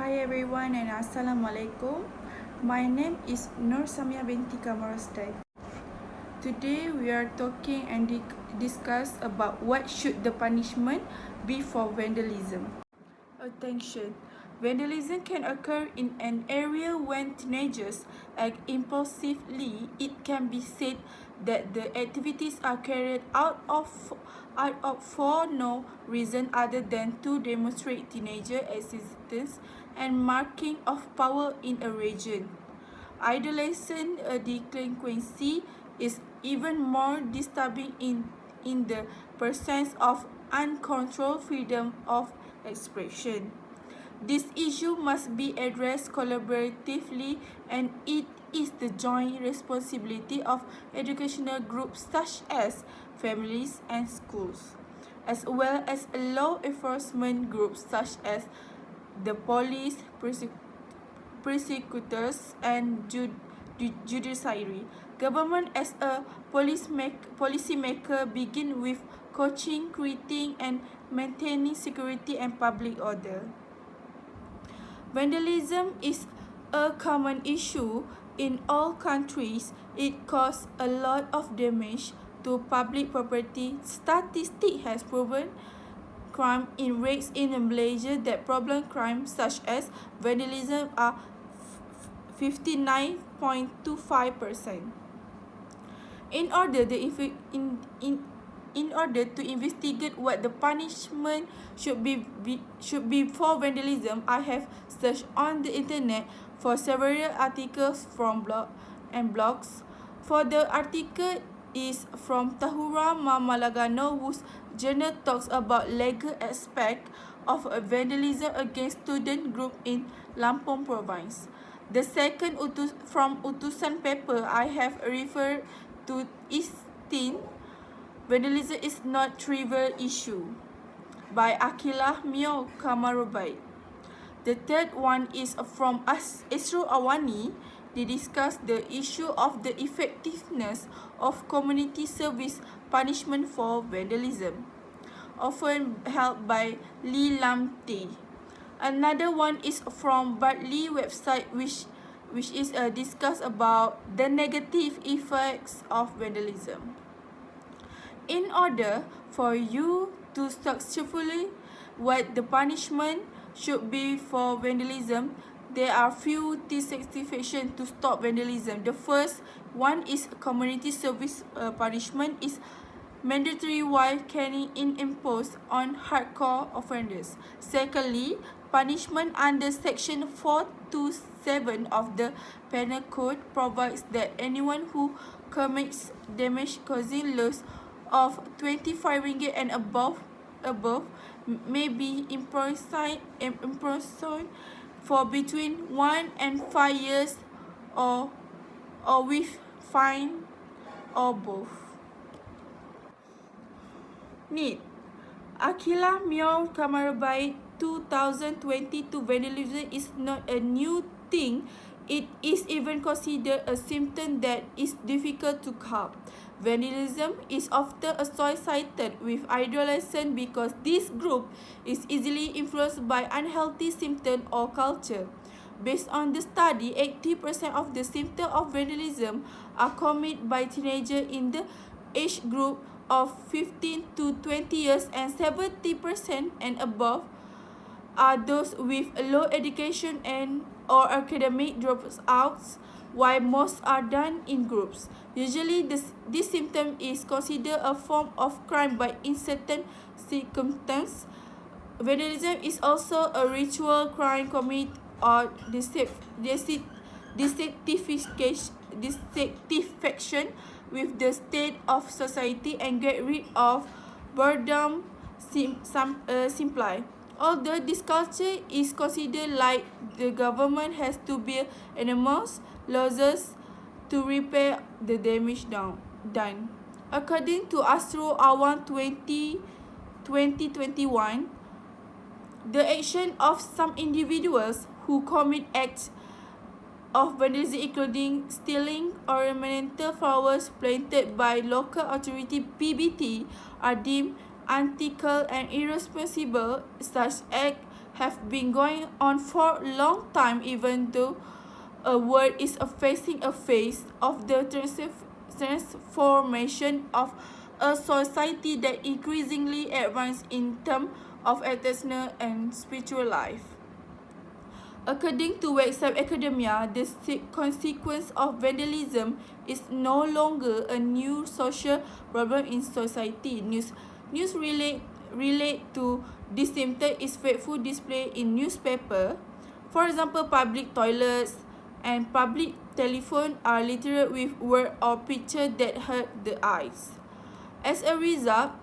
Hi everyone and Assalamualaikum. My name is NOOR SAMIAH binti KAMAROSDAN. Today we are talking and discuss about what should the punishment be for vandalism. Attention! Vandalism can occur in an area when teenagers act impulsively. It can be said that the activities are carried out for no reason other than to demonstrate teenager existence and marking of power in a region. Adolescent delinquency is even more disturbing in the presence of uncontrolled freedom of expression. This issue must be addressed collaboratively, and it is the joint responsibility of educational groups such as families and schools, as well as law enforcement groups such as the police, prosecutors, and judiciary. Government as a policymaker begin with coaching, creating, and maintaining security and public order. Vandalism is a common issue in all countries. It causes a lot of damage to public property. Statistics has proven crime rates in Malaysia that problem crimes such as vandalism are 59.25%. In order to investigate what the punishment should be for vandalism, I have searched on the internet for several articles from blogs. For the article is from Tahura Mamalagano, whose journal talks about legal aspect of vandalism against student group in Lampung province. The second from Utusan paper I have referred to is Vandalism is not trivial issue by Akilah Mio Kamarobai. The third one is from Isru Awani. They discuss the issue of the effectiveness of community service punishment for vandalism, often held by Lee Lam Tay. Another one is from Bartley website, which is discuss about the negative effects of vandalism. In order for you to successfully what the punishment should be for vandalism, there are few satisfaction to stop vandalism. The first one is community service punishment is mandatory while carrying in imposed on hardcore offenders. Secondly, punishment under section 427 of the Penal Code provides that anyone who commits damage causing loss of 25 ringgit and above may be imprisoned for between 1 and 5 years or with fine or both. Need Akilah Mio Kamarobai 2022. Vandalism is not a new thing. It is even considered a symptom that is difficult to curb. Vandalism is often associated with adolescents because this group is easily influenced by unhealthy symptoms or culture. Based on the study, 80% of the symptoms of vandalism are committed by teenagers in the age group of 15 to 20 years, and 70% and above are those with low education and or academic dropouts, while most are done in groups. Usually, this symptom is considered a form of crime by in certain circumstances. Vandalism is also a ritual crime committed or dissatisfaction with the state of society and get rid of boredom simply. Although this culture is considered like the government has to bear enormous losses to repair the damage done. According to Astro Awan 2021, the action of some individuals who commit acts of vandalism, including stealing ornamental flowers planted by local authority (PBT), are deemed unethical and irresponsible. Such acts have been going on for a long time, even though a world is facing a phase of the transformation of a society that increasingly advances in terms of ethical and spiritual life. According to website Academia, the consequence of vandalism is no longer a new social problem in society. News relate to this symptom is faithful display in newspaper. For example, public toilets and public telephone are littered with word or picture that hurt the eyes. As a result,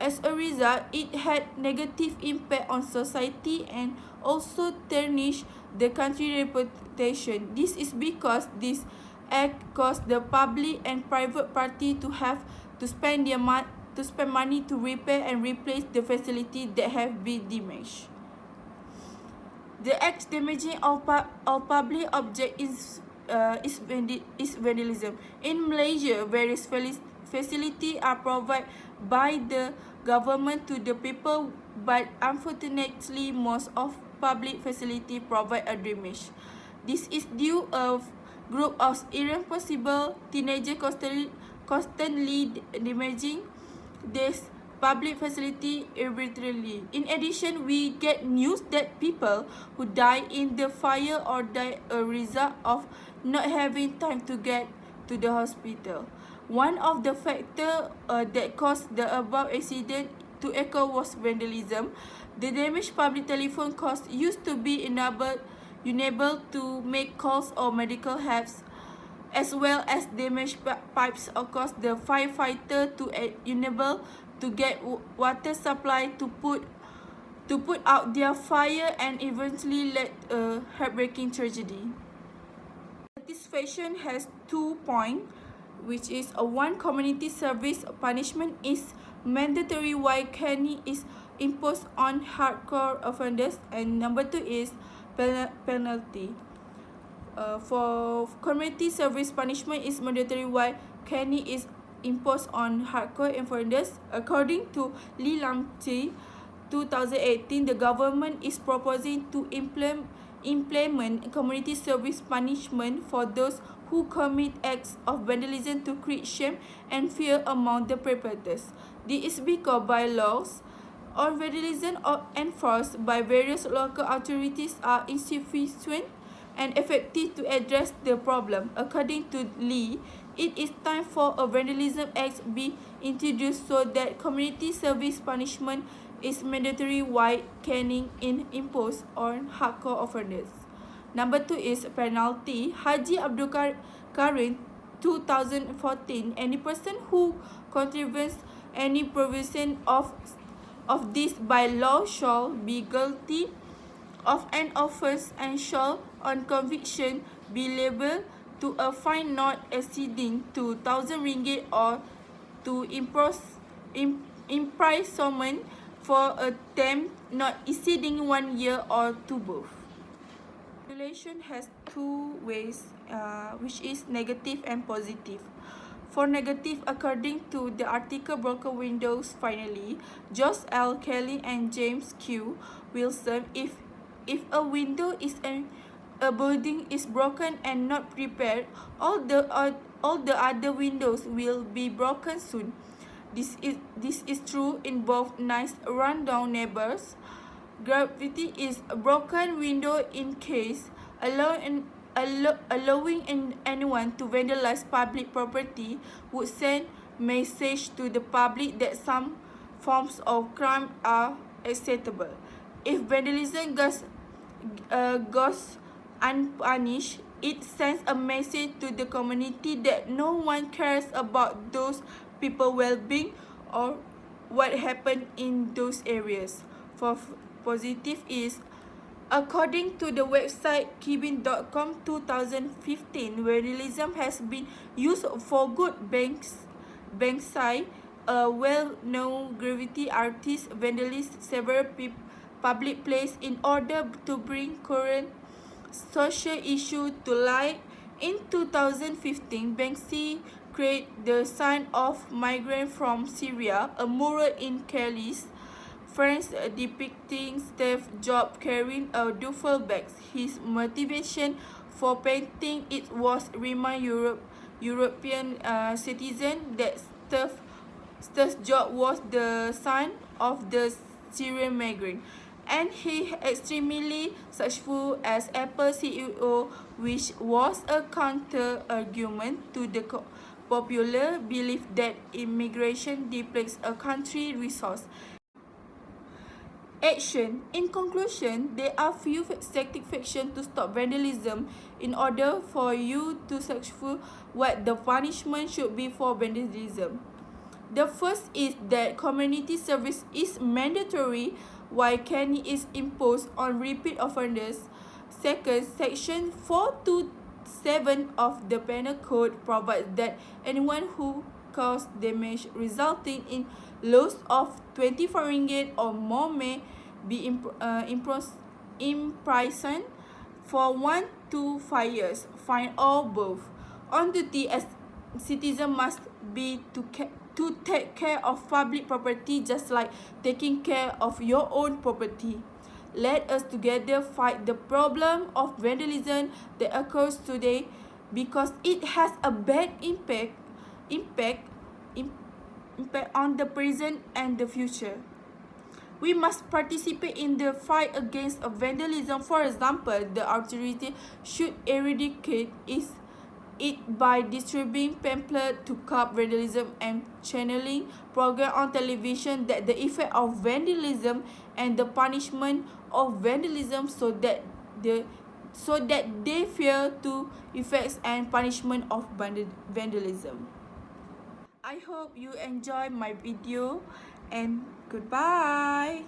it had negative impact on society and also tarnished the country's reputation. This is because this act caused the public and private party to have to spend money to repair and replace the facility that have been damaged. The act damaging of public object is vandalism. In Malaysia, various facilities are provided by the government to the people, but unfortunately most of public facilities provide a damage. This is due to a group of irresponsible teenagers constantly damaging this public facility arbitrarily. In addition, we get news that people who die in the fire or die a result of not having time to get to the hospital. One of the factors that caused the above accident to occur was vandalism. The damaged public telephone costs used to be unable to make calls or medical helps, as well as damaged pipes across the firefighter to unable to get water supply to put out their fire, and eventually led a heartbreaking tragedy. Satisfaction has 2 points, which is one, community service punishment is mandatory while caning is imposed on hardcore offenders, and number 2 is penalty. For community service punishment is mandatory while caning is imposed on hardcore offenders. According to Lee Lam-Chi, 2018, the government is proposing to implement community service punishment for those who commit acts of vandalism to create shame and fear among the perpetrators. This is because bylaws on vandalism enforced by various local authorities are insufficient and effective to address the problem. According to Lee, it is time for a vandalism act be introduced so that community service punishment is mandatory while caning is imposed on hardcore offenders. Number 2 is penalty. Haji Abdul Karim, 2014, any person who contravenes any provision of this by law shall be guilty of an offence and shall, on conviction, be liable to a fine not exceeding 2,000 ringgit or to imprisonment for a term not exceeding 1 year or to both. Regulation has 2 ways, which is negative and positive. For negative, according to the article Broken Windows, finally, Josh L. Kelly and James Q. Wilson, if a window is a building is broken and not repaired, all the other windows will be broken soon. This is true in both nice rundown neighbors. Gravity is a broken window in case allowing anyone to vandalize public property would send message to the public that some forms of crime are acceptable. If vandalism goes unpunished, it sends a message to the community that no one cares about those people's well-being or what happened in those areas. For positive is, according to the website kibin.com 2015, vandalism has been used for good. Banksy, a well-known graffiti artist, vandalized several public places in order to bring current social issues to light. In 2015, Banksy created the Sign of Migrant from Syria, a mural in Calais, reference depicting Steve Jobs carrying a duffel bag. His motivation for painting it was remind European citizen that Steve Jobs was the son of the Syrian migrant, and he extremely successful as Apple CEO, which was a counter argument to the popular belief that immigration depletes a country's resource. Action. In conclusion, there are few tactic fiction to stop vandalism. In order for you to successful, what the punishment should be for vandalism. The first is that community service is mandatory, while caning is imposed on repeat offenders. Second, Section 427 of the Penal Code provides that anyone who cause damage resulting in loss of 24 ringgit or more may be imprisoned for 1 to 5 years, fine or both. On duty as citizen must be to take care of public property just like taking care of your own property. Let us together fight the problem of vandalism that occurs today, because it has a bad impact on the present and the future. We must participate in the fight against vandalism. For example, the authority should eradicate it by distributing pamphlets to curb vandalism and channeling programs on television that the effect of vandalism and the punishment of vandalism, so that they fear to effects and punishment of vandalism. I hope you enjoy my video, and goodbye.